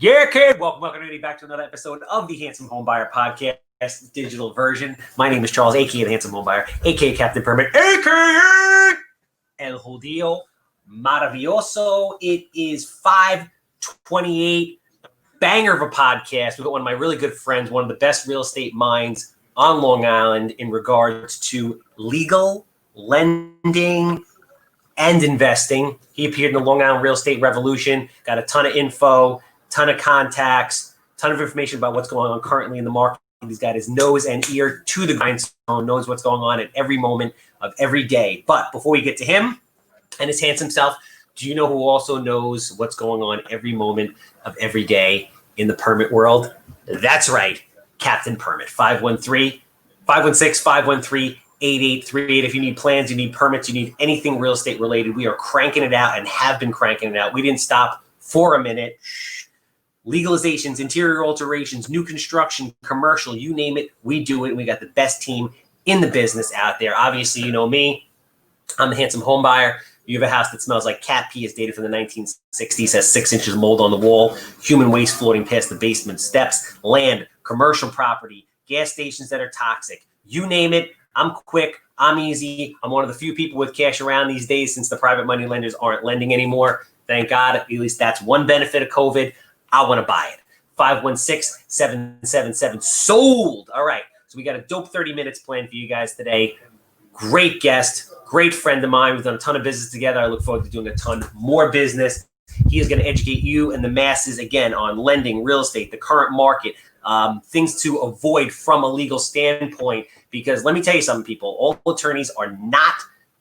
Yeah, kid. Welcome everybody back to another episode of the Handsome Homebuyer Podcast, digital version. My name is Charles, AKA the Handsome Homebuyer, AKA Captain Permit, AKA El Judío Maravilloso. It is 5:28, banger of a podcast. We've got one of my really good friends, one of the best real estate minds on Long Island in regards to legal, lending, and investing. He appeared in the Long Island Real Estate Revolution, got a ton of info, ton of contacts, ton of information about what's going on currently in the market. He's got his nose and ear to the grindstone, knows what's going on at every moment of every day. But before we get to him and his handsome self, do you know who also knows what's going on every moment of every day in the permit world? That's right, Captain Permit. 516-513-8838. If you need plans, you need permits, you need anything real estate related, we are cranking it out and have been cranking it out. We didn't stop for a minute. Legalizations, interior alterations, new construction, commercial, you name it, we do it. We got the best team in the business out there. Obviously, you know me. I'm the Handsome Homebuyer. You have a house that smells like cat pee, is dated from the 1960s, has 6 inches of mold on the wall, human waste floating past the basement steps, land, commercial property, gas stations that are toxic. You name it, I'm quick, I'm easy. I'm one of the few people with cash around these days since the private money lenders aren't lending anymore. Thank God. At least that's one benefit of COVID. I want to buy it. 516-777 sold. All right. So we got a dope 30 minutes planned for you guys today. Great guest, great friend of mine. We've done a ton of business together. I look forward to doing a ton more business. He is going to educate you and the masses again on lending, real estate, the current market, things to avoid from a legal standpoint. Because let me tell you something, people, all attorneys are not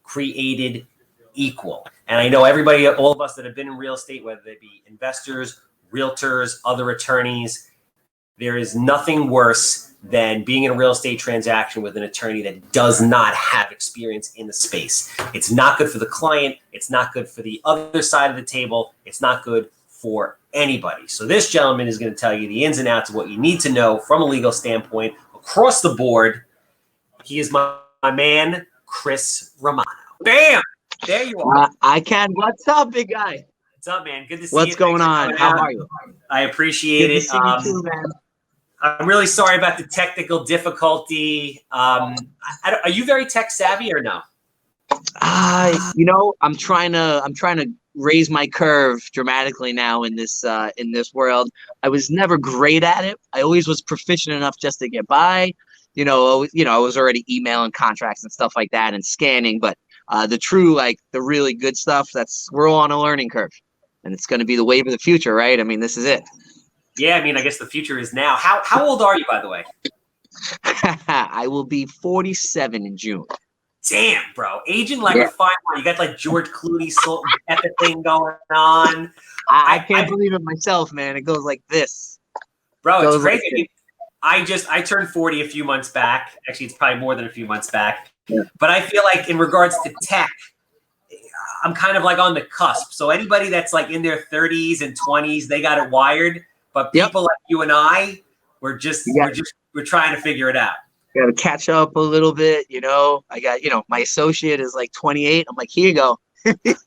created equal. And I know everybody, all of us that have been in real estate, whether they be investors, realtors, other attorneys, there is nothing worse than being in a real estate transaction with an attorney that does not have experience in the space. It's not good for the client. It's not good for the other side of the table. It's not good for anybody. So this gentleman is going to tell you the ins and outs of what you need to know from a legal standpoint across the board. He is my man, Chris Romano. Bam! There you are. I can. What's up, big guy? What's up, man? Good to see you. What's going on? How are you? I appreciate it. Good to see you too, man. I'm really sorry about the technical difficulty. Are you very tech savvy or no? I'm trying to raise my curve dramatically now in this world. I was never great at it. I always was proficient enough just to get by. I was already emailing contracts and stuff like that and scanning, but the really good stuff, we're all on a learning curve. And it's going to be the wave of the future, right? I mean, this is it. Yeah, I mean, I guess the future is now. How old are you, by the way? I will be 47 in June. Damn, bro. Aging like a fine wine. You got like George Clooney salt and pepper thing going on. I can't believe it myself, man. It goes like this. Bro, it's crazy. I turned 40 a few months back. Actually, it's probably more than a few months back. Yeah. But I feel like in regards to tech, I'm kind of like on the cusp. So anybody that's like in their 30s and 20s, they got it wired. But people like you and I, we're trying to figure it out. Got to catch up a little bit. I got, my associate is like 28. I'm like, here you go. Yeah, that's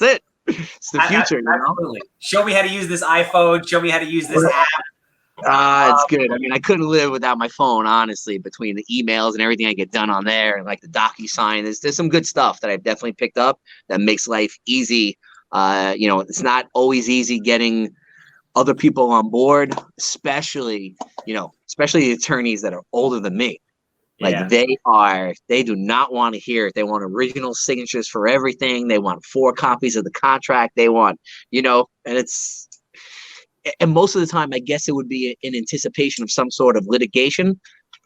it. It's the future. Absolutely. Show me how to use this iPhone. Show me how to use this app. It's good. I mean, I couldn't live without my phone, honestly, between the emails and everything I get done on there and like the DocuSign. There's some good stuff that I've definitely picked up that makes life easy. It's not always easy getting other people on board, especially the attorneys that are older than me. Like they do not want to hear it. They want original signatures for everything. They want 4 copies of the contract. They want, and most of the time, I guess it would be in anticipation of some sort of litigation.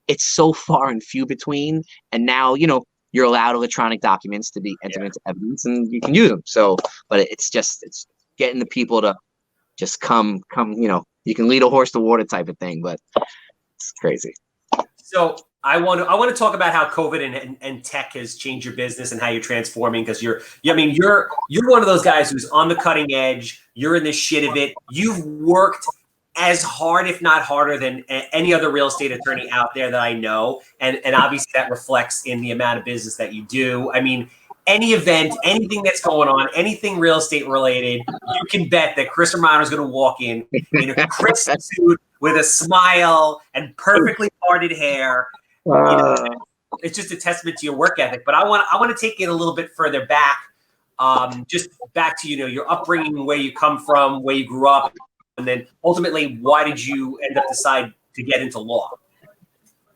It's so far and few between. And now, you're allowed electronic documents to be entered into evidence and you can use them. So, but it's getting the people to just come, you can lead a horse to water type of thing, but it's crazy. So I want to talk about how COVID and tech has changed your business and how you're transforming, because you're one of those guys who's on the cutting edge. You're in the shit of it. You've worked as hard, if not harder, than any other real estate attorney out there that I know, and obviously that reflects in the amount of business that you do. I mean, any event, anything that's going on, anything real estate related, you can bet that Chris Romano is going to walk in a crisp suit with a smile and perfectly parted hair. It's just a testament to your work ethic. But I want to take it a little bit further back, just back to your upbringing, where you come from, where you grew up, and then ultimately, why did you end up decide to get into law?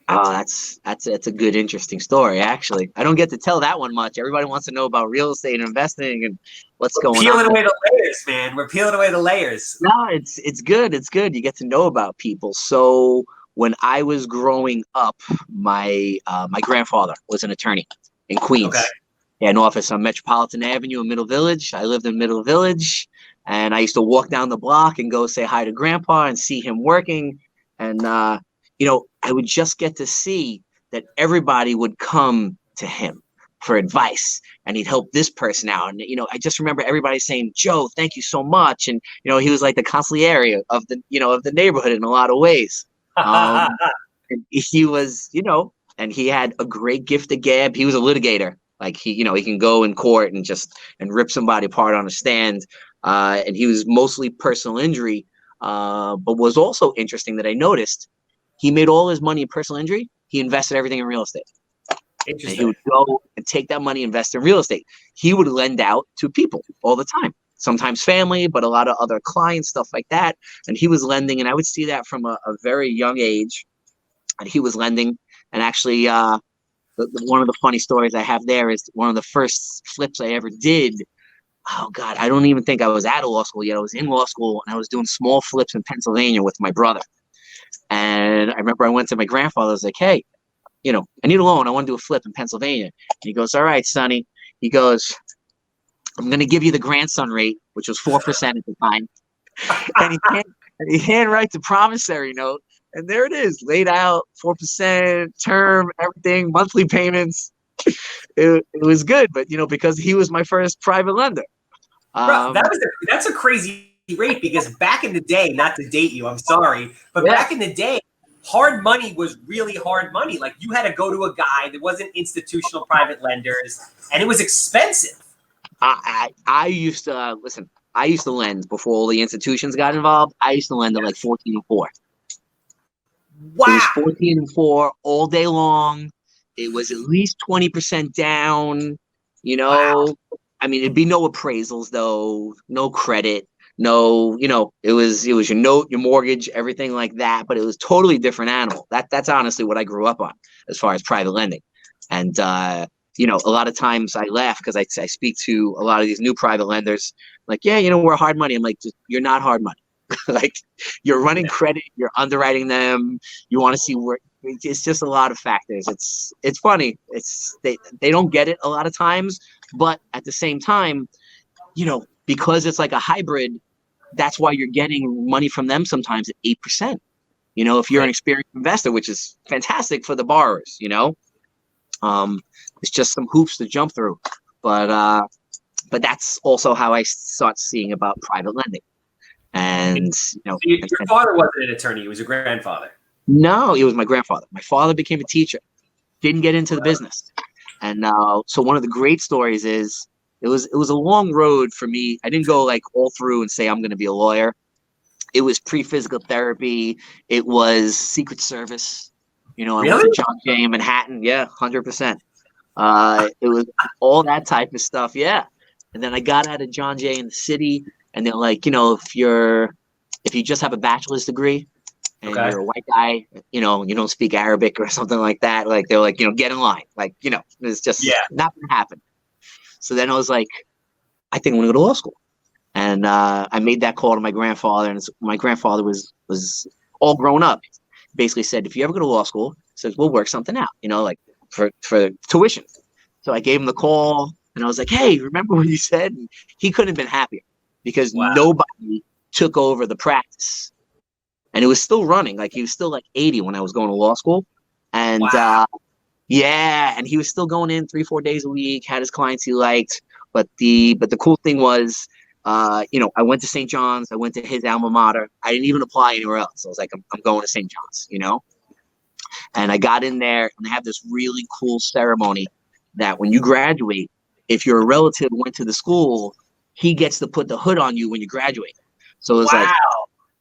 Oh, that's a good, interesting story. Actually, I don't get to tell that one much. Everybody wants to know about real estate and investing and what's going on. Peeling away the layers, man. We're peeling away the layers. No, it's good. It's good. You get to know about people. So when I was growing up, my grandfather was an attorney in Queens. Okay. He had an office on Metropolitan Avenue in Middle Village. I lived in Middle Village, and I used to walk down the block and go say hi to Grandpa and see him working. And I would just get to see that everybody would come to him for advice, and he'd help this person out. And, I just remember everybody saying, "Joe, thank you so much." And, he was like the consigliere of the neighborhood in a lot of ways. And he was, and he had a great gift of gab. He was a litigator. Like he can go in court and rip somebody apart on a stand. And he was mostly personal injury. But was also interesting that I noticed, he made all his money in personal injury. He invested everything in real estate. Interesting. And he would go and take that money, invest in real estate. He would lend out to people all the time, sometimes family, but a lot of other clients, stuff like that. And he was lending, and I would see that from a very young age. And he was lending. And actually, one of the funny stories I have there is one of the first flips I ever did. Oh, God, I don't even think I was out of law school yet. I was in law school, and I was doing small flips in Pennsylvania with my brother. And I remember I went to my grandfather. I was like, "Hey, I need a loan. I want to do a flip in Pennsylvania." And he goes, "All right, Sonny." He goes, "I'm going to give you the grandson rate," which was 4% at the time. And he handwrites a promissory note. And there it is, laid out, 4%, term, everything, monthly payments. It was good, but, because he was my first private lender. Bro, that's a crazy rate, because back in the day, not to date you, I'm sorry, but back in the day, hard money was really hard money. Like, you had to go to a guy. There wasn't institutional private lenders, and it was expensive. I used to listen. I used to lend before all the institutions got involved. I used to lend at like 14-4. Wow. It was 14-4 all day long. It was at least 20% down. Wow. I mean, it'd be no appraisals though, no credit, no. It was your note, your mortgage, everything like that. But it was totally different animal. That's honestly what I grew up on as far as private lending. And a lot of times I laugh because I speak to a lot of these new private lenders. Like, yeah, we're hard money. I'm like, you're not hard money. Like, you're running credit, you're underwriting them. You want to see where. It's just a lot of factors. It's funny. They don't get it a lot of times, but at the same time, because it's like a hybrid, that's why you're getting money from them sometimes at 8%. If you're an experienced investor, which is fantastic for the borrowers. It's just some hoops to jump through, but that's also how I start seeing about private lending. And your father wasn't an attorney; he was your grandfather. No, it was my grandfather. My father became a teacher, didn't get into the business, and so one of the great stories is it was a long road for me. I didn't go like all through and say I'm going to be a lawyer. It was pre-physical therapy. It was Secret Service. I went to John Jay in Manhattan. Yeah, 100%. It was all that type of stuff. Yeah, and then I got out of John Jay in the city. And they're like, if you just have a bachelor's degree and you're a white guy, you don't speak Arabic or something like that, like they're like, get in line. Like, it's just not going to happen. So then I was like, I think I'm going to go to law school. And I made that call to my grandfather, and my grandfather was all grown up. Basically said, if you ever go to law school, says we'll work something out, like for tuition. So I gave him the call, and I was like, hey, remember what you said? And he couldn't have been happier. Because nobody took over the practice, and it was still running. Like, he was still like 80 when I was going to law school, and and he was still going in 3-4 days a week. Had his clients he liked, but the cool thing was, I went to St. John's. I went to his alma mater. I didn't even apply anywhere else. I was like, I'm going to St. John's, and I got in there, and they have this really cool ceremony that when you graduate, if your relative went to the school, he gets to put the hood on you when you graduate. So it's like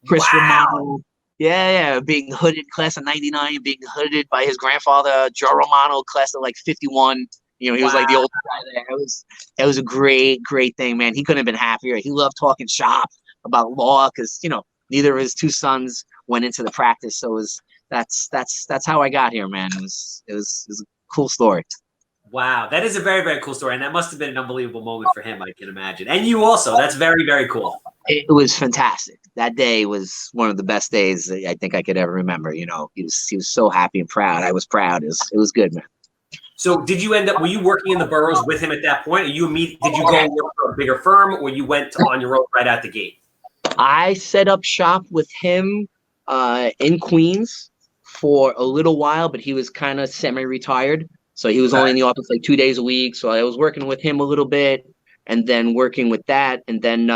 Chris Romano, being hooded class of '99, being hooded by his grandfather, Joe Romano, class of like '51. You know, he was like the old guy there. It was a great thing, man. He couldn't have been happier. He loved talking shop about law because, you know, neither of his two sons went into the practice. So that's how I got here, man. It was a cool story. Wow, that is a very, very cool story, and that must have been an unbelievable moment for him, I can imagine. And you also. That's very, very cool. It was fantastic. That day was one of the best days I think I could ever remember. You know, he was so happy and proud. I was proud. It was good, man. So did you were you working in the boroughs with him at that point? Did you go work for a bigger firm, or you went on your own right out the gate? I set up shop with him in Queens for a little while, but he was kind of semi-retired. So he was only in the office like 2 days a week. So I was working with him a little bit and then working with that. And then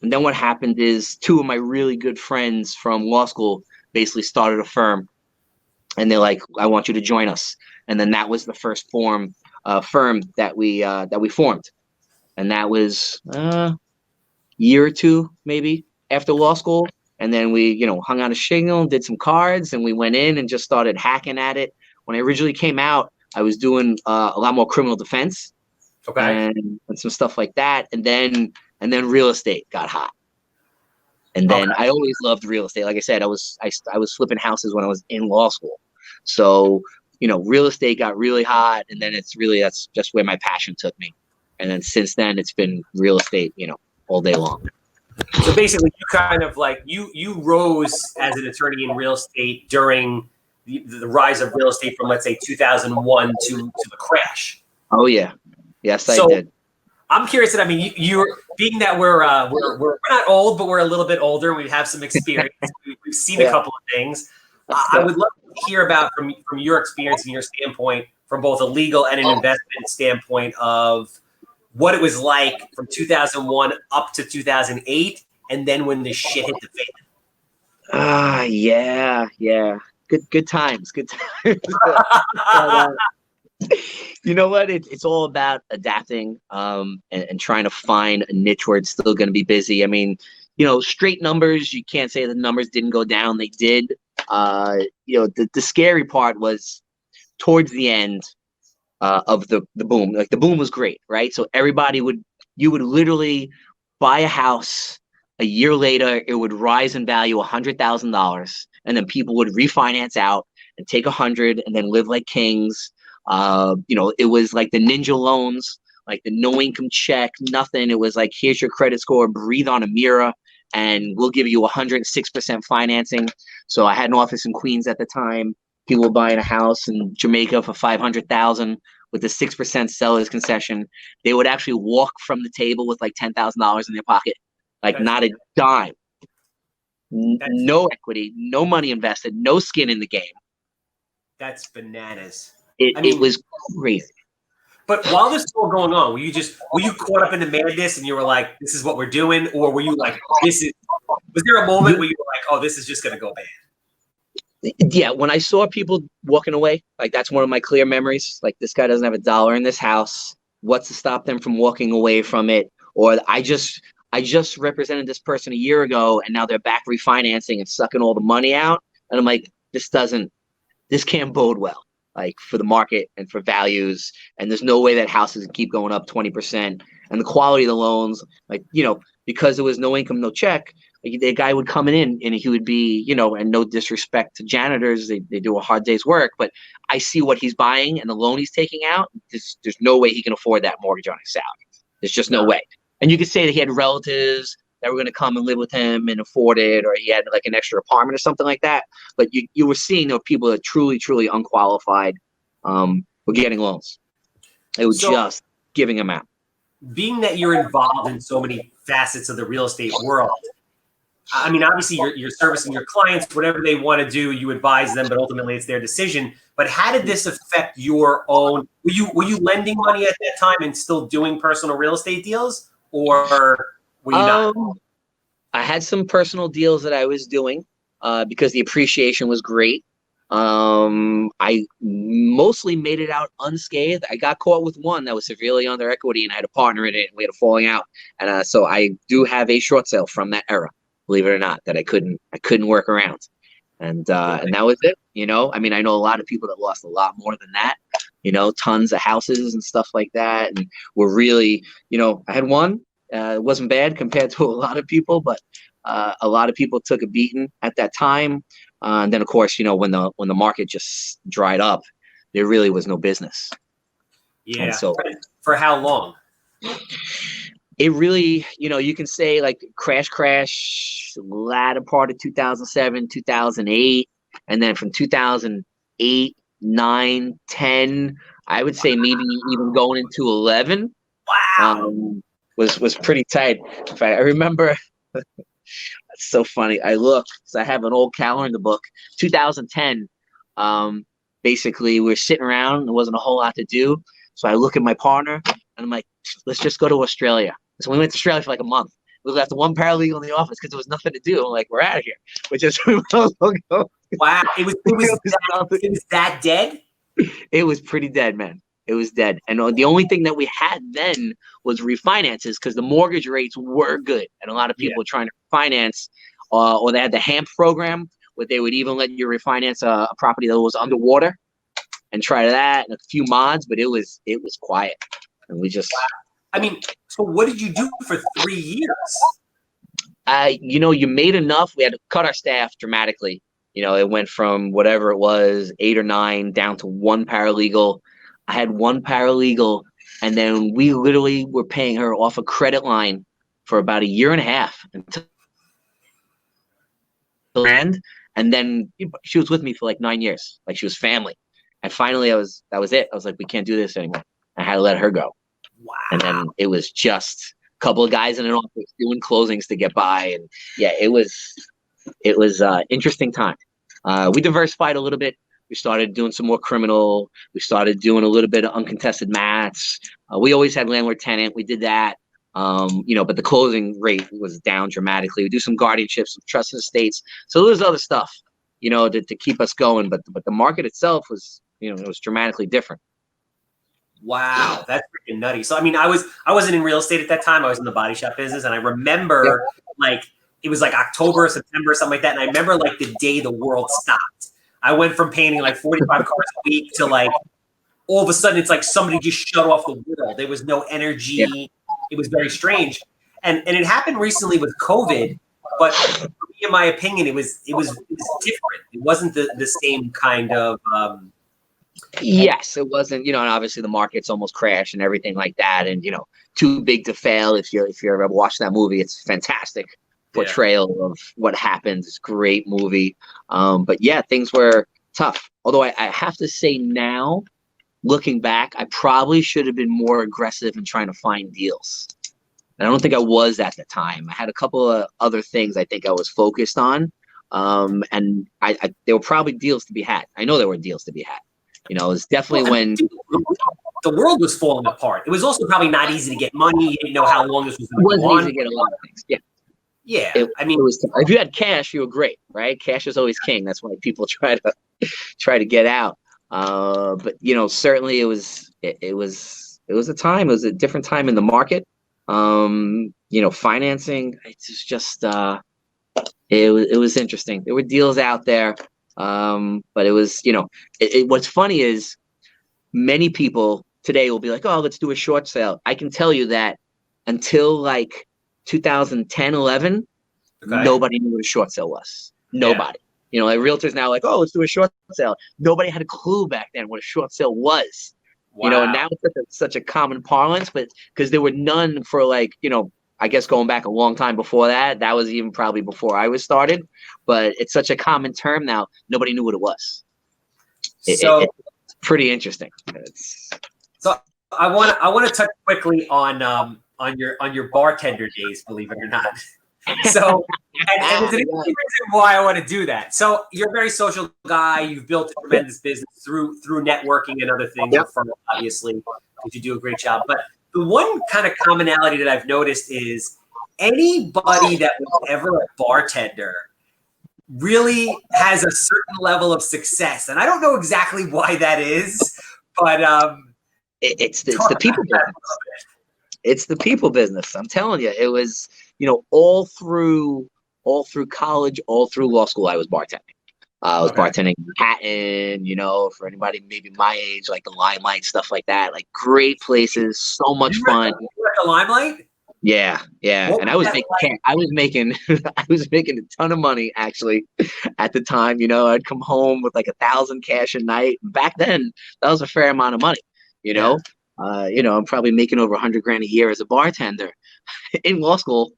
what happened is two of my really good friends from law school basically started a firm, and they're like, I want you to join us. And then that was the first firm that we formed. And that was a year or two maybe after law school. And then we, you know, hung out a shingle and did some cards, and we went in and just started hacking at it. When I originally came out, I was doing a lot more criminal defense, and some stuff like that. And then real estate got hot. And then I always loved real estate. Like I said, I was flipping houses when I was in law school. So, you know, real estate got really hot, and then that's just where my passion took me. And then since then, it's been real estate, you know, all day long. So basically, you kind of like you rose as an attorney in real estate during the rise of real estate from, let's say, 2001 to the crash. Oh yeah, yes, I did. I'm curious that, I mean, you're being that we're not old, but we're a little bit older. We have some experience. We've seen a couple of things. I would love to hear about from your experience and your standpoint, from both a legal and an investment standpoint, of what it was like from 2001 up to 2008, and then when the shit hit the fan. Yeah. Good times. You know what? It's all about adapting and trying to find a niche where it's still going to be busy. I mean, you know, straight numbers, you can't say the numbers didn't go down. They did. You know, the scary part was towards the end of the boom. Like, the boom was great, right? So you would literally buy a house. A year later, it would rise in value $100,000, and then people would refinance out and take 100 and then live like kings. You know, it was like the ninja loans, like the no income check, nothing. It was like, here's your credit score, breathe on a mirror, and we'll give you 106% financing. So I had an office in Queens at the time. People were buying a house in Jamaica for $500,000 with the 6% seller's concession. They would actually walk from the table with like $10,000 in their pocket, like not a dime, no equity, no money invested, no skin in the game. That's bananas. It was crazy. But while this was all going on, were you caught up in the madness and you were like, this is what we're doing? Or were you like, was there a moment where you were like, oh, this is just going to go bad? Yeah, when I saw people walking away, like, that's one of my clear memories. Like, this guy doesn't have a dollar in this house. What's to stop them from walking away from it? Or I just represented this person a year ago, and now they're back refinancing and sucking all the money out. And I'm like, this can't bode well, like, for the market and for values. And there's no way that houses can keep going up 20%. And the quality of the loans, like, you know, because there was no income, no check, like, the guy would come in and he would be, you know, and no disrespect to janitors, they do a hard day's work, but I see what he's buying and the loan he's taking out. There's no way he can afford that mortgage on his salary. There's just no way. And you could say that he had relatives that were going to come and live with him and afford it, or he had like an extra apartment or something like that. But you were seeing there were people that truly unqualified were getting loans. It was just giving them out. Being that you're involved in so many facets of the real estate world, I mean, obviously you're servicing your clients, whatever they want to do, you advise them, but ultimately it's their decision. But how did this affect your own? Were you lending money at that time and still doing personal real estate deals, or were you not? I had some personal deals that I was doing because the appreciation was great. I mostly made it out unscathed. I got caught with one that was severely under equity, and I had a partner in it, and we had a falling out. And so I do have a short sale from that era, believe it or not, that I couldn't work around. And that was it. You know, I mean, I know a lot of people that lost a lot more than that. You know, tons of houses and stuff like that, and were really, you know, I had one. It wasn't bad compared to a lot of people, but a lot of people took a beating at that time. And then, of course, you know, when the market just dried up, there really was no business. Yeah. And so, for how long? It really, you know, you can say like crash, latter part of 2007, 2008, and then from 2008, 9, 10, I would say maybe even going into 11. Wow. Was pretty tight. In fact, I remember. It's so funny. I look, because I have an old calendar book, 2010. Basically, we were sitting around. There wasn't a whole lot to do. So I look at my partner, and I'm like, let's just go to Australia. So we went to Australia for like a month. We left one paralegal in the office because there was nothing to do. I'm like, we're out of here. We just Wow. It was that dead? It was pretty dead, man. It was dead. And the only thing that we had then was refinances, because the mortgage rates were good. And a lot of people were trying to finance, or they had the HAMP program where they would even let you refinance a property that was underwater, and try that and a few mods, but it was quiet. And we just, I mean, so what did you do for 3 years? you know, you made enough. We had to cut our staff dramatically. You know, it went from whatever it was, 8 or 9 down to one paralegal. I had one paralegal, and then we literally were paying her off a credit line for about 1.5 years until land. And then she was with me for like 9 years. Like, she was family. And finally that was it. I was like, we can't do this anymore. I had to let her go. Wow. And then it was just a couple of guys in an office doing closings to get by. And yeah, it was interesting time. We diversified a little bit. We started doing some more criminal. We started doing a little bit of uncontested mats. We always had landlord tenant. We did that. You know, but the closing rate was down dramatically. We do some guardianships, some trust estates. So there's other stuff, you know, to keep us going. But the market itself was, you know, it was dramatically different. Wow, that's freaking nutty. So I mean, I wasn't in real estate at that time. I was in the body shop business, and I remember like it was like October, September, something like that. And I remember like the day the world stopped. I went from painting like 45 cars a week to like all of a sudden it's like somebody just shut off the world. There was no energy. Yeah. It was very strange. And it happened recently with COVID, but for me, in my opinion, it was different. It wasn't the same kind of yes, it wasn't, you know, and obviously the markets almost crashed and everything like that. And, you know, Too Big to Fail, if you ever watched that movie, it's fantastic portrayal of what happens. It's a great movie. But yeah, things were tough. Although I have to say now, looking back, I probably should have been more aggressive in trying to find deals. And I don't think I was at the time. I had a couple of other things I think I was focused on. And there were probably deals to be had. I know there were deals to be had. You know, it was definitely when the world was falling apart. It was also probably not easy to get money. You didn't know how long this was going to go on. Easy to get a lot of things. Yeah. Yeah. I mean, if you had cash, you were great, right? Cash is always king. That's why people try to get out. But you know, certainly it was a time. It was a different time in the market. You know, financing. It's just it was interesting. There were deals out there, but it was, you know, what's funny is many people today will be like, oh, let's do a short sale. I can tell you that until like 2010, 11, nobody knew what a short sale was. Nobody. You know, like realtors now like, oh, let's do a short sale. Nobody had a clue back then what a short sale was. Wow. You know, and now it's such a common parlance, but because there were none for like, you know, I guess going back a long time before that, that was even probably before I was started, but it's such a common term now. Nobody knew what it was. It's pretty interesting. So I want to touch quickly on your bartender days, believe it or not. So, and there's an interesting reason why I want to do that. So you're a very social guy. You've built a tremendous business through networking and other things, obviously, because you do a great job. But the one kind of commonality that I've noticed is anybody that was ever a bartender really has a certain level of success, and I don't know exactly why that is, but it's the people business. It's the people business. I'm telling you, it was, all through college, all through law school, I was bartending. I was bartending in Manhattan, for anybody maybe my age, like the Limelight, stuff like that. Like great places, so much fun. You were at the Limelight? Yeah. And I was making I was making a ton of money actually at the time. I'd come home with like 1,000 cash a night. Back then, that was a fair amount of money, I'm probably making over 100 grand a year as a bartender in law school.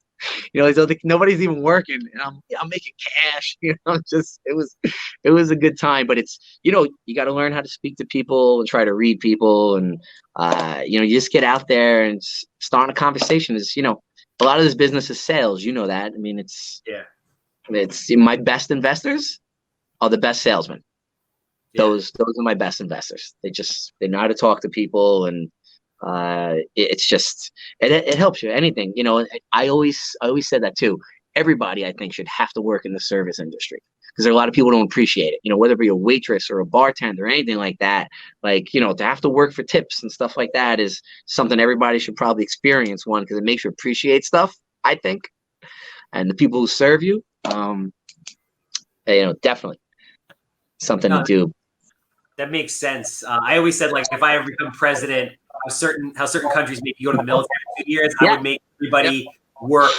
So nobody's even working, and I'm making cash. It was a good time. But it's you got to learn how to speak to people and try to read people, and you just get out there and start a conversation. Is a lot of this business is sales. That. I mean, it's my best investors are the best salesmen. Yeah. Those are my best investors. They know how to talk to people, and it's just it helps you. Anything, I always said that too. Everybody, I think, should have to work in the service industry, because there are a lot of people who don't appreciate it. Whether it be a waitress or a bartender or anything like that. Like, to have to work for tips and stuff like that is something everybody should probably experience, one, because it makes you appreciate stuff, I think. And the people who serve you, definitely something to do. That makes sense. I always said, like, if I ever become president, how certain countries make you go to the military for 2 years, I would make everybody work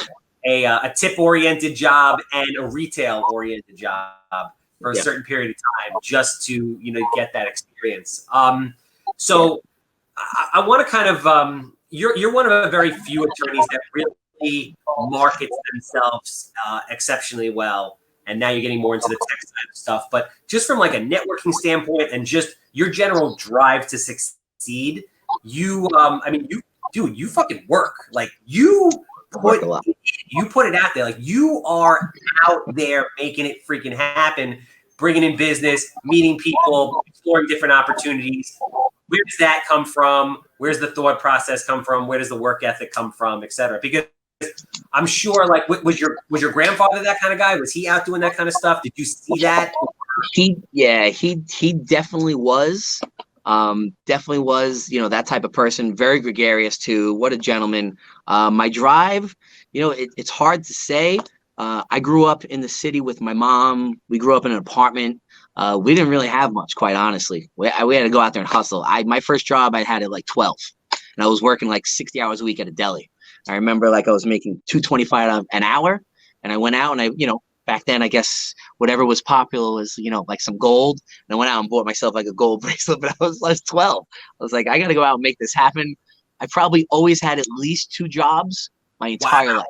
a tip-oriented job and a retail-oriented job for a certain period of time, just to get that experience. So I want to kind of you're one of the very few attorneys that really markets themselves exceptionally well. And now you're getting more into the tech side of stuff. But just from like a networking standpoint and just your general drive to succeed, you fucking work. Like you put it out there. Like you are out there making it freaking happen, bringing in business, meeting people, exploring different opportunities. Where does that come from? Where's the thought process come from? Where does the work ethic come from, et cetera? Because I'm sure, like, was your grandfather that kind of guy? Was he out doing that kind of stuff? Did you see that? He definitely was. Definitely was, that type of person. Very gregarious too. What a gentleman. My drive, it's hard to say. I grew up in the city with my mom. We grew up in an apartment. We didn't really have much, quite honestly. We had to go out there and hustle. My first job I had at like 12, and I was working like 60 hours a week at a deli. I remember like I was making $2.25 an hour, and I went out and back then, I guess whatever was popular was, like some gold. And I went out and bought myself like a gold bracelet, but I was 12. I was like, I got to go out and make this happen. I probably always had at least 2 jobs my entire life.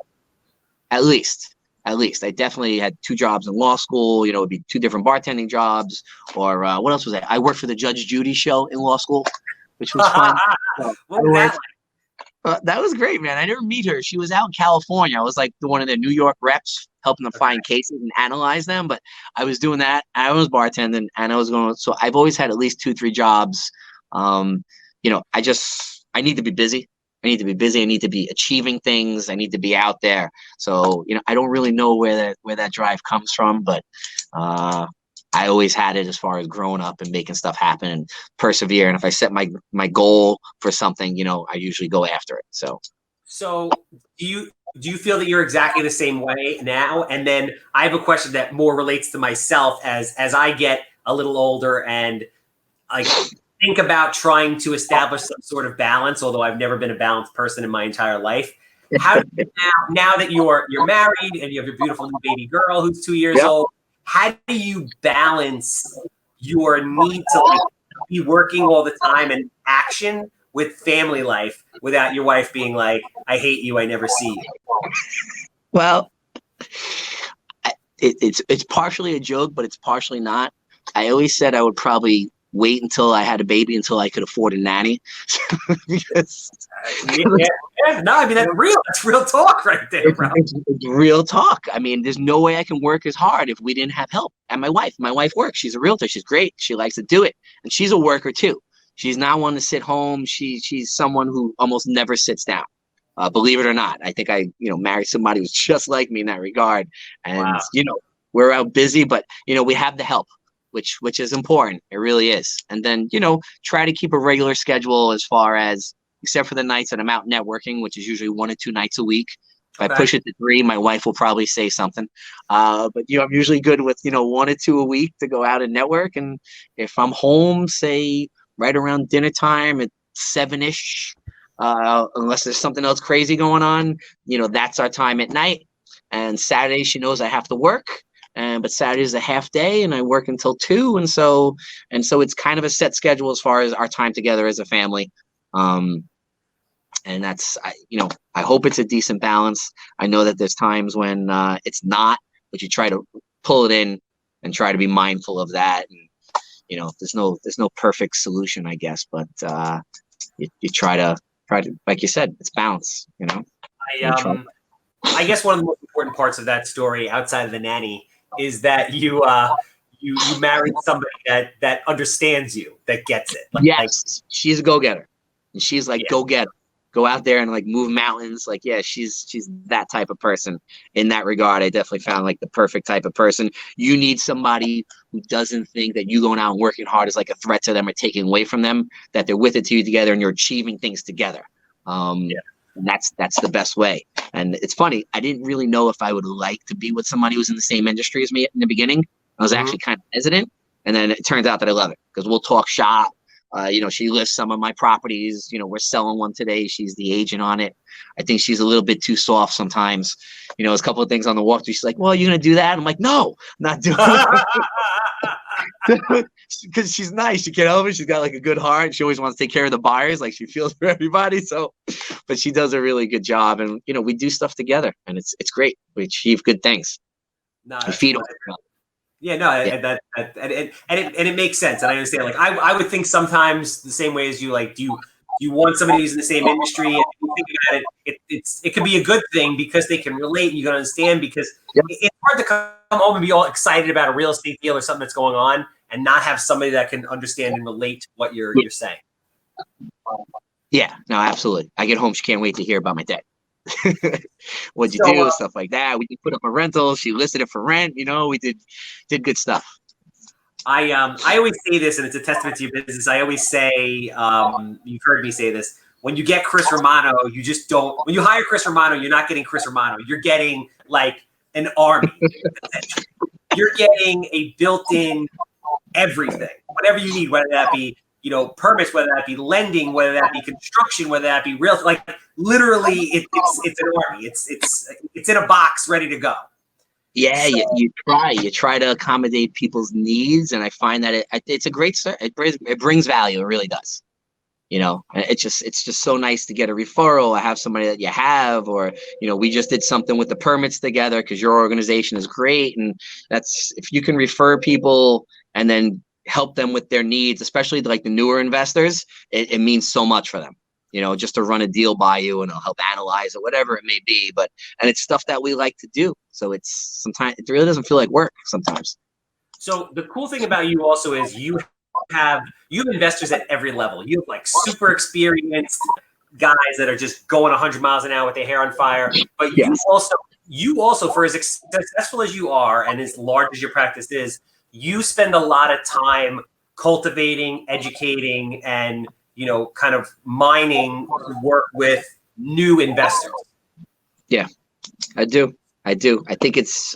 At least. I definitely had 2 jobs in law school. It would be 2 different bartending jobs. Or what else was I worked for the Judge Judy show in law school, which was fun. What was that like? That was great, man. I never meet her. She was out in California. I was like one of the New York reps, helping them find cases and analyze them. But I was doing that. I was bartending, and I was going. So I've always had at least 2-3 jobs. I need to be busy. I need to be achieving things. I need to be out there. So I don't really know where that drive comes from, but I always had it as far as growing up and making stuff happen and persevere. And if I set my goal for something, I usually go after it. So do you feel that you're exactly the same way now? And then I have a question that more relates to myself as I get a little older and I think about trying to establish some sort of balance, although I've never been a balanced person in my entire life. How do you now that you're married and you have your beautiful new baby girl who's 2 years old, how do you balance your need to be working all the time and action with family life without your wife being like, I hate you, I never see you? Well, it's partially a joke, but it's partially not. I always said I would probably wait until I had a baby until I could afford a nanny. Because, no, I mean, that's real. That's real talk right there, bro. It's real talk. I mean, there's no way I can work as hard if we didn't have help. And my wife works. She's a realtor. She's great. She likes to do it. And she's a worker too. She's not one to sit home. She's someone who almost never sits down. Believe it or not. I think I married somebody who's just like me in that regard. And, we're out busy, but we have the help, which is important. It really is. And then try to keep a regular schedule as far as, except for the nights that I'm out networking, which is usually 1 or 2 nights a week. If I push it to 3, my wife will probably say something. But I'm usually good with 1 or 2 a week to go out and network. And if I'm home, say right around dinner time at 7-ish, unless there's something else crazy going on, that's our time at night. And Saturday, she knows I have to work. But Saturday's a half day, and I work until 2, and so it's kind of a set schedule as far as our time together as a family. And that's, I hope it's a decent balance. I know that there's times when it's not, but you try to pull it in and try to be mindful of that. And there's no perfect solution, I guess, but you try to, like you said, it's balance. I guess one of the most important parts of that story, outside of the nanny, is that you married somebody that understands you, that gets it. Yes, she's a go-getter, and she's like, go get her. Go out there and like move mountains. Like, yeah, she's that type of person. In that regard, I definitely found like the perfect type of person. You need somebody who doesn't think that you going out and working hard is like a threat to them or taking away from them, that they're with it to you together and you're achieving things together. And that's the best way. And it's funny, I didn't really know if I would like to be with somebody who's in the same industry as me in the beginning. I was actually kind of hesitant. And then it turns out that I love it because we'll talk shop. She lists some of my properties. We're selling one today. She's the agent on it. I think she's a little bit too soft sometimes. There's a couple of things on the walkthrough. She's like, well, you're going to do that? I'm like, no, not doing it. Because she's nice. She can't help it. She's got like a good heart. She always wants to take care of the buyers. Like she feels for everybody. So, but she does a really good job. And, we do stuff together and it's great. We achieve good things. No, we feed off. Yeah, no, and it makes sense, and I understand. Like, I would think sometimes the same way as you. Like, do you want somebody who's in the same industry? And you think about it could be a good thing because they can relate. You can understand because it's hard to come home and be all excited about a real estate deal or something that's going on, and not have somebody that can understand and relate to what you're saying. Yeah, no, absolutely. I get home, she can't wait to hear about my day. What'd you do? Stuff like that. We put up a rental. She listed it for rent. We did good stuff. I always say this, and it's a testament to your business. I always say, you've heard me say this. When you get Chris Romano, you just don't. When you hire Chris Romano, you're not getting Chris Romano. You're getting like an army. You're getting a built-in everything, whatever you need, whether that be permits, whether that be lending, whether that be construction, whether that be real, like literally it's an army. It's in a box ready to go. Yeah, so, you try to accommodate people's needs, and I find that it's a great start. It brings value. It really does. It's just so nice to get a referral. I have somebody that you have, or we just did something with the permits together because your organization is great, and that's, if you can refer people and then help them with their needs, especially like the newer investors, it means so much for them, just to run a deal by you and I'll help analyze it, whatever it may be. And it's stuff that we like to do. So sometimes it really doesn't feel like work sometimes. So the cool thing about you also is you have investors at every level. You have like super experienced guys that are just going 100 miles an hour with their hair on fire. But you also, for as successful as you are and as large as your practice is, you spend a lot of time cultivating, educating, and kind of mining work with new investors. Yeah, I do. I think it's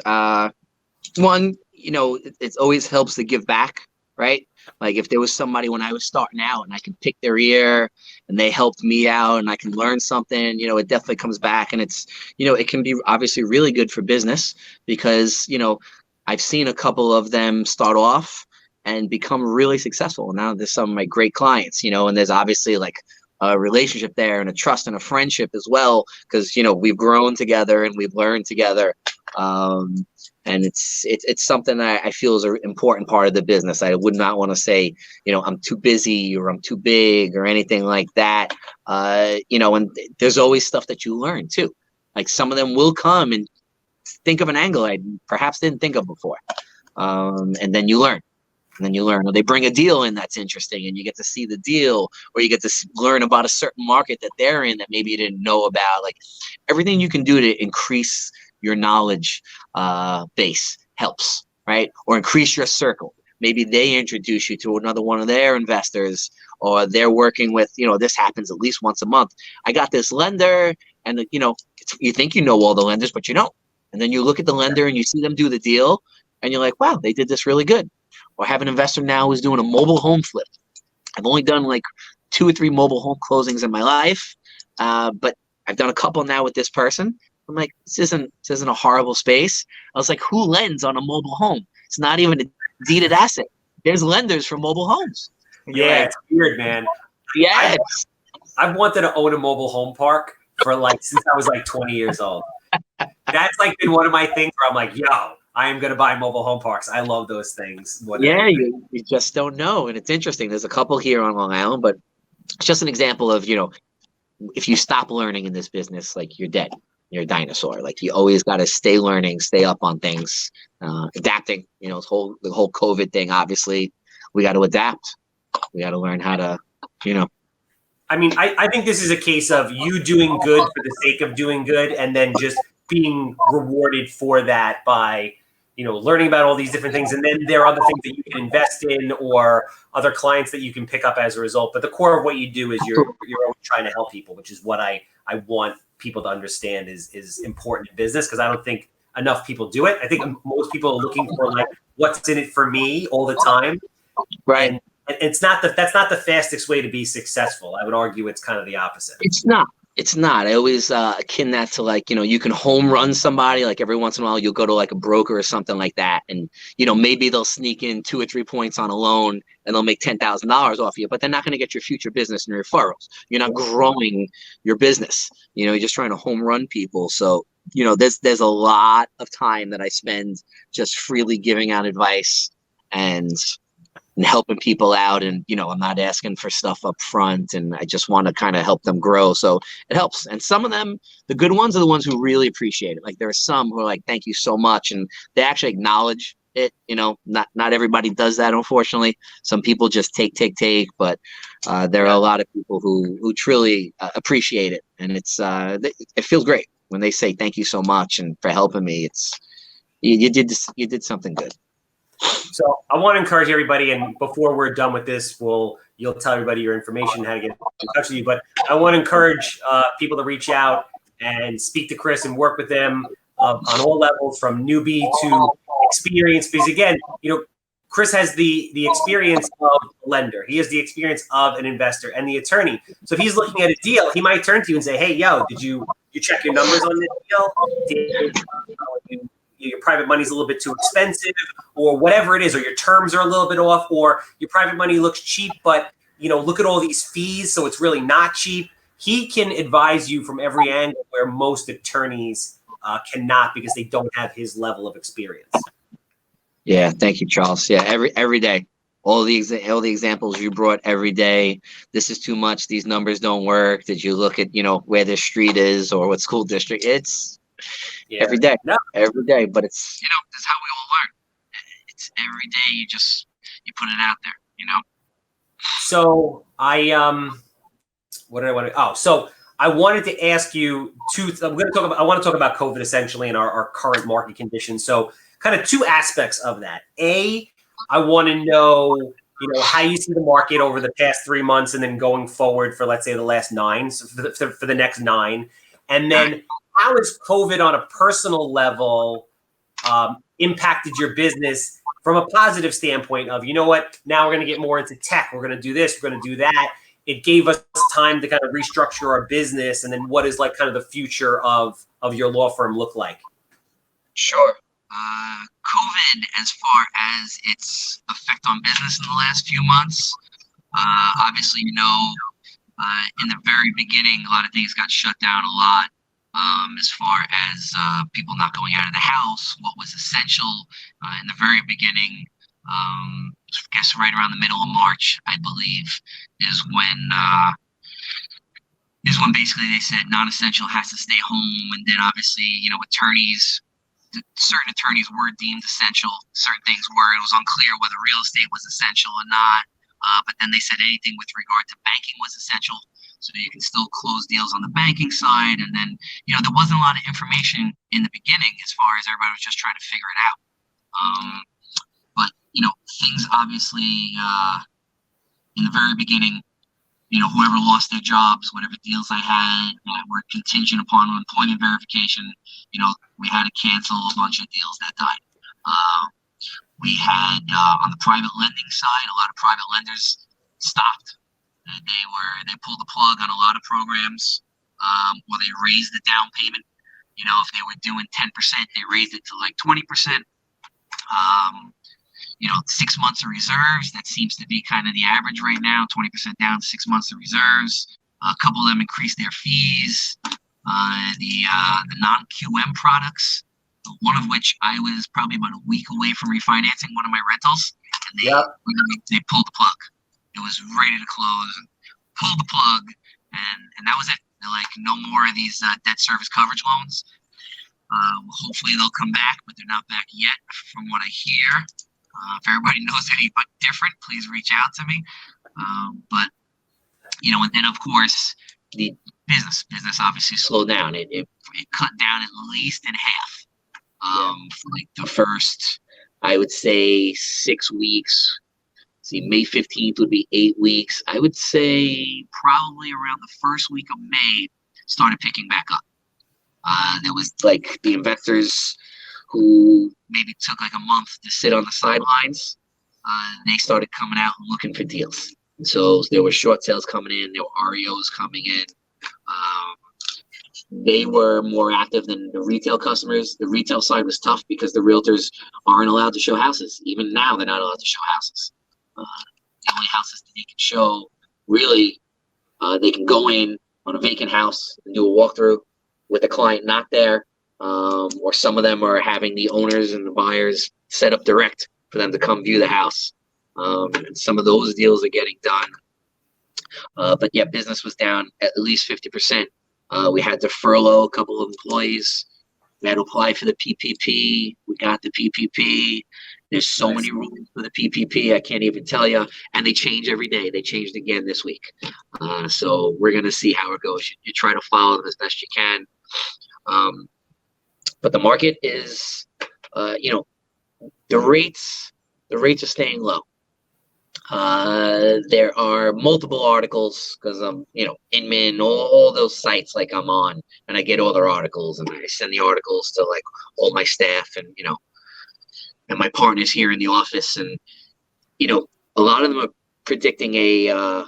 one, it always helps to give back, right? Like if there was somebody when I was starting out and I can pick their ear and they helped me out and I can learn something, it definitely comes back. And it's, it can be obviously really good for business because, I've seen a couple of them start off and become really successful. Now there's some of my great clients, and there's obviously like a relationship there and a trust and a friendship as well. Cause we've grown together and we've learned together. And it's something that I feel is an important part of the business. I would not want to say, I'm too busy or I'm too big or anything like that. And there's always stuff that you learn too. Like some of them will come and think of an angle I perhaps didn't think of before. And then you learn. Or they bring a deal in that's interesting and you get to see the deal, or you get to learn about a certain market that they're in that maybe you didn't know about. Like everything you can do to increase your knowledge base helps, right? Or increase your circle. Maybe they introduce you to another one of their investors, or they're working with, this happens at least once a month. I got this lender, and you think you know all the lenders, but you don't. And then you look at the lender and you see them do the deal, and you're like, wow, they did this really good. Or have an investor now who's doing a mobile home flip. I've only done like 2 or 3 mobile home closings in my life, but I've done a couple now with this person. I'm like, this isn't a horrible space. I was like, who lends on a mobile home? It's not even a deeded asset. There's lenders for mobile homes. Yeah, it's weird, man. Yes. I've wanted to own a mobile home park for since I was 20 years old. That's been one of my things where I'm like, yo, I am going to buy mobile home parks. I love those things. You just don't know. And it's interesting. There's a couple here on Long Island, but it's just an example of, if you stop learning in this business, you're dead. You're a dinosaur. You always got to stay learning, stay up on things, adapting. The whole COVID thing. Obviously, we got to adapt. We got to learn how to, I think this is a case of you doing good for the sake of doing good, and then just being rewarded for that by, learning about all these different things. And then there are other things that you can invest in, or other clients that you can pick up as a result. But the core of what you do is you're always trying to help people, which is what I want people to understand is important in business, because I don't think enough people do it. I think most people are looking for what's in it for me all the time. Right. And that's not the fastest way to be successful. I would argue it's kind of the opposite. It's not. I always akin that to you can home run somebody. Every once in a while you'll go to a broker or something like that, and maybe they'll sneak in 2 or 3 points on a loan and they'll make $10,000 off you, but they're not going to get your future business and referrals. You're not growing your business. You're just trying to home run people. So there's a lot of time that I spend just freely giving out advice and helping people out, and I'm not asking for stuff up front, and I just want to kind of help them grow. So it helps. And some of them, the good ones, are the ones who really appreciate it. There are some who are thank you so much, and they actually acknowledge it. Not everybody does that, unfortunately. Some people just take, but there are a lot of people who truly appreciate it, and it feels great when they say thank you so much and for helping me. It's you did something good. So I want to encourage everybody, and before we're done with this, you'll tell everybody your information, how to get in touch with you. But I want to encourage people to reach out and speak to Chris and work with them on all levels, from newbie to experience. Because again, Chris has the experience of a lender. He has the experience of an investor and the attorney. So if he's looking at a deal, he might turn to you and say, hey, yo, did you check your numbers on this deal? Your private money is a little bit too expensive, or whatever it is, or your terms are a little bit off, or your private money looks cheap, but look at all these fees, so it's really not cheap. He can advise you from every angle where most attorneys cannot, because they don't have his level of experience. Yeah, thank you, Charles. Yeah, every day, all the examples you brought every day. This is too much. These numbers don't work. Did you look at where this street is or what school district? It's every day, every day. But it's that's how we all learn. It's every day. You put it out there. So what did I want to? Oh, so I wanted to ask you I want to talk about COVID essentially and our current market conditions. So kind of 2 aspects of that. I want to know, how you see the market over the past 3 months, and then going forward for, let's say, the last 9, so for the next 9, and then how has COVID on a personal level impacted your business from a positive standpoint of, what, now we're going to get more into tech. We're going to do this. We're going to do that. It gave us time to kind of restructure our business. And then what is kind of the future of your law firm look like? Sure. COVID, as far as its effect on business in the last few months, obviously, in the very beginning, a lot of things got shut down a lot. As far as people not going out of the house, what was essential in the very beginning, I guess right around the middle of March, I believe, is when basically they said non-essential has to stay home, and then obviously certain attorneys were deemed essential, certain things were. It was unclear whether real estate was essential or not, but then they said anything with regard to banking was essential. So you can still close deals on the banking side. And then, there wasn't a lot of information in the beginning as far as everybody was just trying to figure it out. But things obviously in the very beginning, whoever lost their jobs, whatever deals I had that were contingent upon employment verification, we had to cancel a bunch of deals that died. We had on the private lending side, a lot of private lenders stopped. They pulled the plug on a lot of programs, or they raised the down payment. If they were doing 10%, they raised it to like 20%. 6 months of reserves, that seems to be kind of the average right now, 20% down, 6 months of reserves. A couple of them increased their fees. The non-QM products, one of which I was probably about a week away from refinancing one of my rentals, and they pulled the plug. It was ready to close, and pulled the plug, and that was it. They're like, no more of these debt service coverage loans. Hopefully they'll come back, but they're not back yet from what I hear. If everybody knows any but different, please reach out to me. But and then of course the business obviously slowed down. It cut down at least in half. For like the first, I would say 6 weeks. See, May 15th would be 8 weeks. I would say probably around the first week of May started picking back up. There was like the investors who maybe took like a month to sit on the sidelines. They started coming out and looking for deals. So there were short sales coming in, there were REOs coming in. They were more active than the retail customers. The retail side was tough because the realtors aren't allowed to show houses. Even now, they're not allowed to show houses. The only houses that they can show, really, they can go in on a vacant house and do a walkthrough with the client not there. Or some of them are having the owners and the buyers set up direct for them to come view the house. And some of those deals are getting done. But yeah, business was down at least 50%. We had to furlough a couple of employees. We had to apply for the PPP. We got the PPP. There's so many rules for the PPP, I can't even tell you. And they change every day. They changed again this week. So we're going to see how it goes. You try to follow them as best you can. But the market is, the rates are staying low. There are multiple articles because I'm, Inman, all those sites like I'm on, and I get all their articles, and I send the articles to like all my staff and and my partners here in the office, and a lot of them are predicting a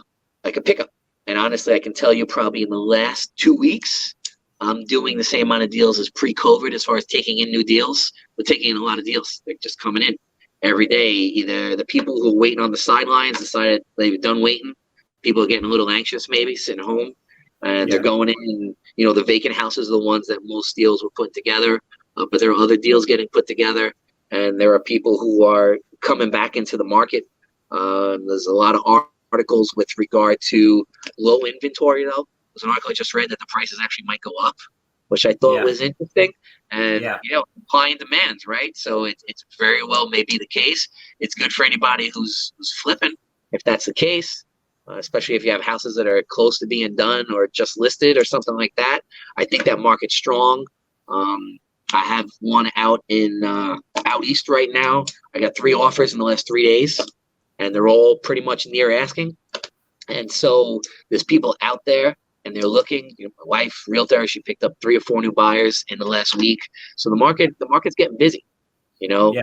pickup. And honestly, I can tell you probably in the last 2 weeks, I'm doing the same amount of deals as pre-COVID as far as taking in new deals. We're taking in a lot of deals. They're just coming in every day. Either the people who are waiting on the sidelines decided they've done waiting. People are getting a little anxious, maybe sitting home, and they're going in. The vacant houses are the ones that most deals were put together, but there are other deals getting put together, and there are people who are coming back into the market. There's a lot of articles with regard to low inventory, though. There's an article I just read that the prices actually might go up, which I thought was interesting. And, supply and demand, right? So it's very well may be the case. It's good for anybody who's flipping, if that's the case, especially if you have houses that are close to being done or just listed or something like that. I think that market's strong. I have one out in out east right now. I got 3 offers in the last 3 days, and they're all pretty much near asking. And so there's people out there, and they're looking. My wife, realtor, she picked up 3 or 4 new buyers in the last week. So the market's getting busy. I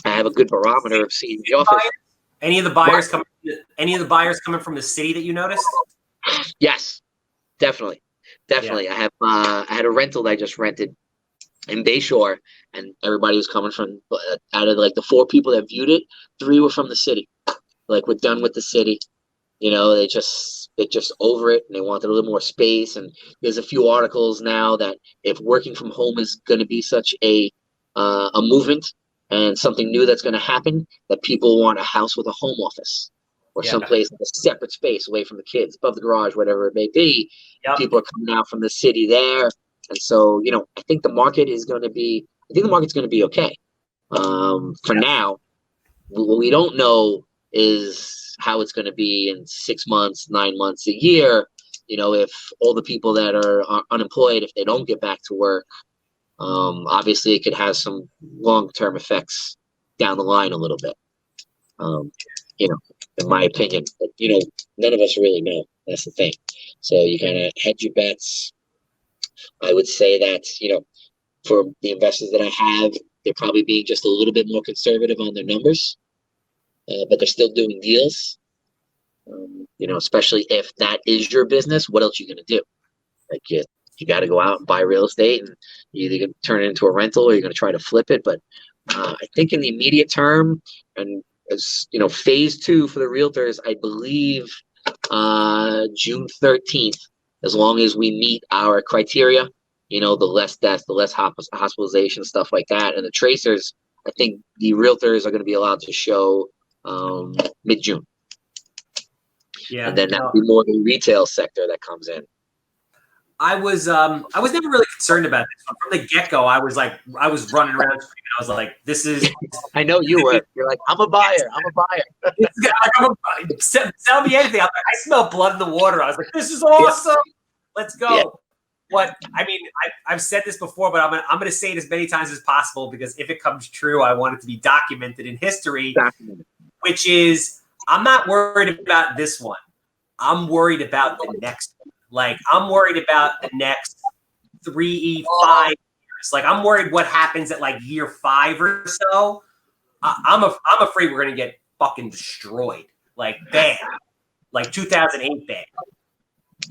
have a good barometer of seeing the offers. Any of the buyers coming from the city that you noticed? Yes, definitely. Yeah. I had a rental that I just rented in Bayshore, and everybody was coming from out of like the 4 people that viewed it, 3 were from the city. Like, we're done with the city. They just over it, and they wanted a little more space. And there's a few articles now that if working from home is going to be such a movement and something new that's going to happen, that people want a house with a home office or someplace like a separate space away from the kids, above the garage, whatever it may be. People are coming out from the city there. And so, I think the market's going to be okay. For now, what we don't know is how it's going to be in 6 months, 9 months, a year. If all the people that are unemployed, if they don't get back to work, obviously it could have some long-term effects down the line a little bit. In my opinion, but none of us really know. That's the thing. So you kind of hedge your bets. I would say that, for the investors that I have, they're probably being just a little bit more conservative on their numbers, but they're still doing deals. Especially if that is your business, what else are you going to do? Like you got to go out and buy real estate, and you're either going to turn it into a rental or you're going to try to flip it. But I think in the immediate term, and as phase 2 for the realtors, I believe June 13th, as long as we meet our criteria, the less deaths, the less hospitalization, stuff like that. And the tracers, I think the realtors are going to be allowed to show mid-June. Yeah. And then that would be more the retail sector that comes in. I was never really concerned about this. From the get-go, I was running around screaming. I was like, this is... I know you were. You're like, I'm a buyer. Sell me anything. I smell blood in the water. I was like, this is awesome. Let's go. Yeah. I've said this before, but I'm gonna say it as many times as possible, because if it comes true, I want it to be documented in history. Which is, I'm not worried about this one. I'm worried about the next one. Like, I'm worried about the next 3, 5 years. Like, I'm worried what happens at like year 5 or so. I'm afraid we're gonna get fucking destroyed. Like, bad. Like 2008 bad.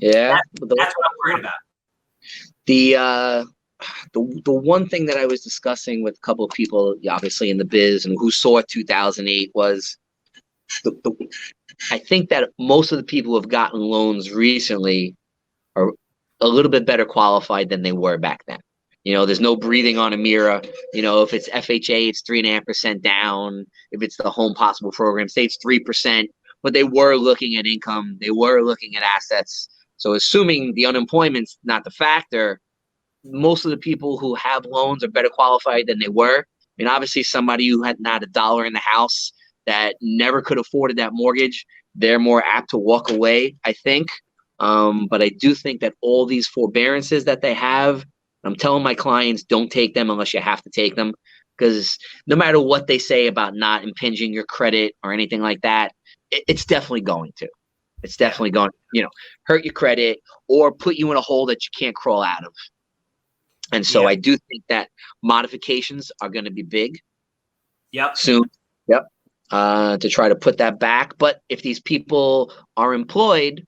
Yeah, that's what I'm worried about. The one thing that I was discussing with a couple of people, obviously in the biz, and who saw 2008 was I think that most of the people who have gotten loans recently are a little bit better qualified than they were back then. There's no breathing on a mirror. If it's FHA, it's 3.5% down. If it's the Home Possible program, say it's 3%, but they were looking at income. They were looking at assets. So assuming the unemployment's not the factor, most of the people who have loans are better qualified than they were. Obviously somebody who had not a dollar in the house that never could afford that mortgage, they're more apt to walk away, I think. But I do think that all these forbearances that they have, I'm telling my clients, don't take them unless you have to take them, because no matter what they say about not impinging your credit or anything like that, it's definitely going to. It's definitely going to, hurt your credit or put you in a hole that you can't crawl out of. And so I do think that modifications are going to be big. Soon. To try to put that back. But if these people are employed,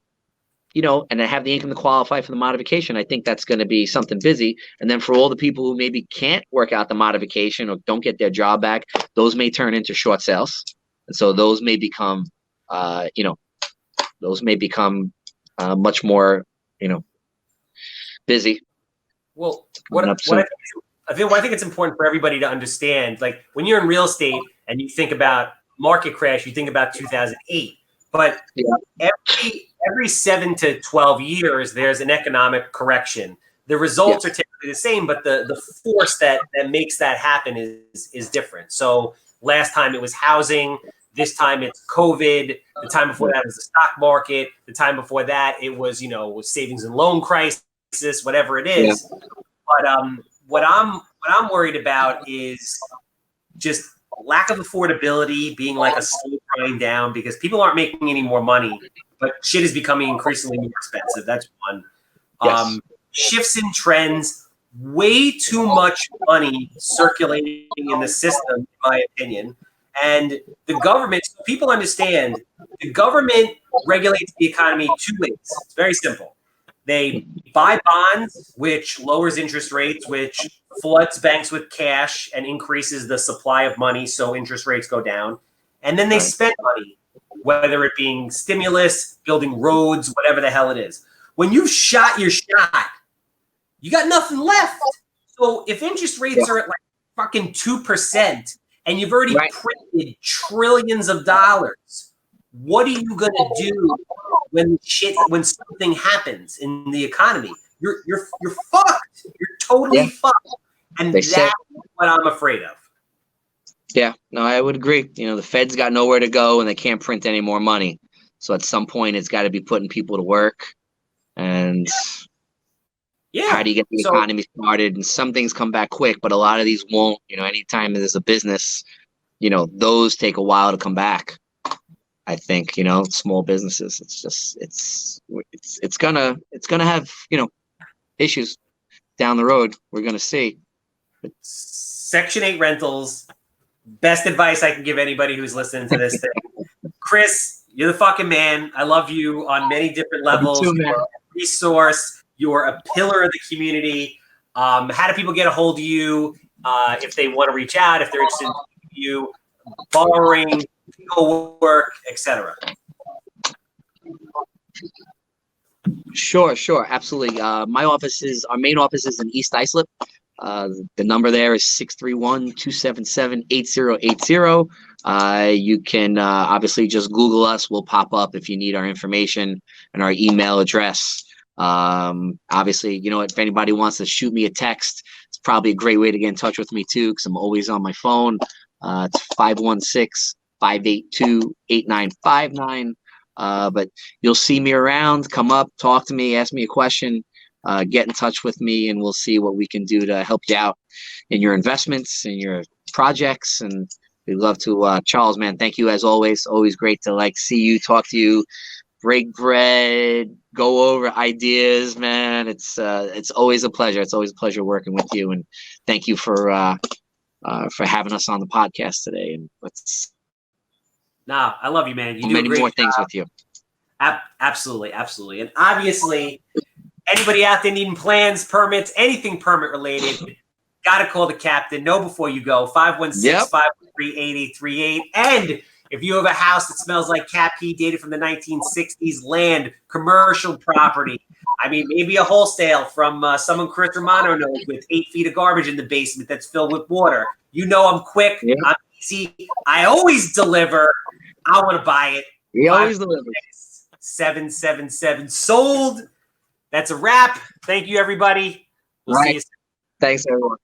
and they have the income to qualify for the modification, I think that's going to be something busy. And then for all the people who maybe can't work out the modification or don't get their job back, those may turn into short sales. And so those may become, much more, busy. Well, what I think it's important for everybody to understand, like when you're in real estate and you think about market crash, you think about 2008. But every 7 to 12 years, there's an economic correction. The results are typically the same, but the force that makes that happen is different. So last time it was housing. This time it's COVID. The time before that was the stock market. The time before that it was, savings and loan crisis, whatever it is. Yeah. But what I'm worried about is just lack of affordability, being like a slow grind down, because people aren't making any more money, but shit is becoming increasingly more expensive. That's one. Yes. Shifts in trends, way too much money circulating in the system, in my opinion. And the government, so people understand, the government regulates the economy 2 ways. It's very simple. They buy bonds, which lowers interest rates, which floods banks with cash and increases the supply of money, so interest rates go down. And then they spend money, whether it being stimulus, building roads, whatever the hell it is. When you've shot your shot, you got nothing left. So if interest rates are at like fucking 2% and you've already printed trillions of dollars, what are you gonna do when something happens in the economy? You're fucked. You're totally fucked. And that's what I'm afraid of. Yeah, no, I would agree. The Fed's got nowhere to go and they can't print any more money. So at some point it's got to be putting people to work. And how do you get the economy started? And some things come back quick, but a lot of these won't. Anytime there's a business, those take a while to come back. I think, small businesses, it's gonna have, issues down the road. We're going to see. Section 8 rentals. Best advice I can give anybody who's listening to this thing. Chris, you're the fucking man. I love you on many different levels. Too, you're a resource. You're a pillar of the community. How do people get a hold of you if they want to reach out, if they're interested in you, borrowing, legal work, etc.? Sure, absolutely. Our main office is in East Islip. The number there is 631-277-8080. You can obviously just Google us. We'll pop up if you need our information and our email address. Obviously, if anybody wants to shoot me a text, it's probably a great way to get in touch with me too, because I'm always on my phone. It's 516-582-8959. But you'll see me around. Come up, talk to me, ask me a question, get in touch with me, and we'll see what we can do to help you out in your investments and your projects. And we'd love to. Charles, man, thank you as always. Always great to see you, talk to you, break bread, go over ideas, man. It's always a pleasure. It's always a pleasure working with you, and thank you for having us on the podcast today. And I love you, man. You do many a great more job. things with you. Absolutely. And obviously, anybody out there needing plans, permits, anything permit related, got to call the captain. Know before you go. 516-513-8838. And if you have a house that smells like cat pee, dated from the 1960s, land, commercial property, maybe a wholesale from someone Chris Romano knows, with 8 feet of garbage in the basement that's filled with water. I'm quick. Yep. I'm easy. I always deliver. I want to buy it. He always delivers. 777 sold. That's a wrap. Thank you, everybody. We'll see you soon. Thanks, everyone.